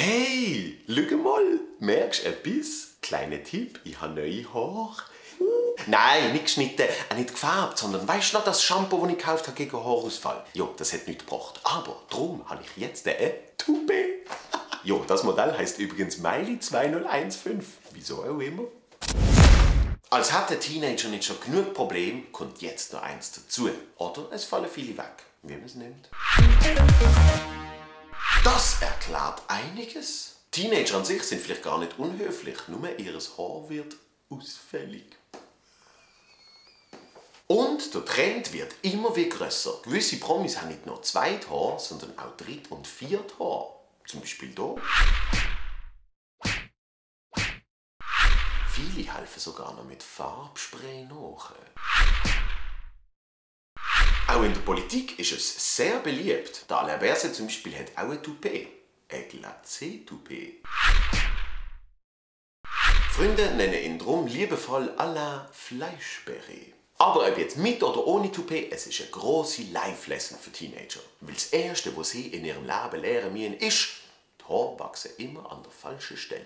Hey, schau mal, merkst du etwas? Kleiner Tipp, ich habe neue Haare. Nein, nicht geschnitten, auch nicht gefärbt, sondern weißt du noch das Shampoo, das ich gekauft habe gegen Haarausfall? Ja, das hat nichts gebracht. Aber darum habe ich jetzt ein Toupet. Ja, das Modell heisst übrigens Miley 2015. Wieso auch immer. Als hat der Teenager nicht schon genug Probleme, kommt jetzt noch eins dazu. Oder es fallen viele weg, wie man es nimmt. Das erklärt einiges. Teenager an sich sind vielleicht gar nicht unhöflich, nur ihr Haar wird ausfällig. Und der Trend wird immer wie grösser. Gewisse Promis haben nicht nur Zweithaar, sondern auch Dritt- und Vierthaar. Zum Beispiel hier. Viele helfen sogar noch mit Farbspray nach. Auch in der Politik ist es sehr beliebt. Der Alain Berset zum Beispiel hat auch ein Toupet. Ein Glacé-Toupet. Freunde nennen ihn darum liebevoll Alain Fleischberry. Aber ob jetzt mit oder ohne Toupet, es ist eine grosse Life-Lesson für Teenager. Weil das Erste, was sie in ihrem Leben lernen müssen, ist, die Haare wachsen immer an der falschen Stelle.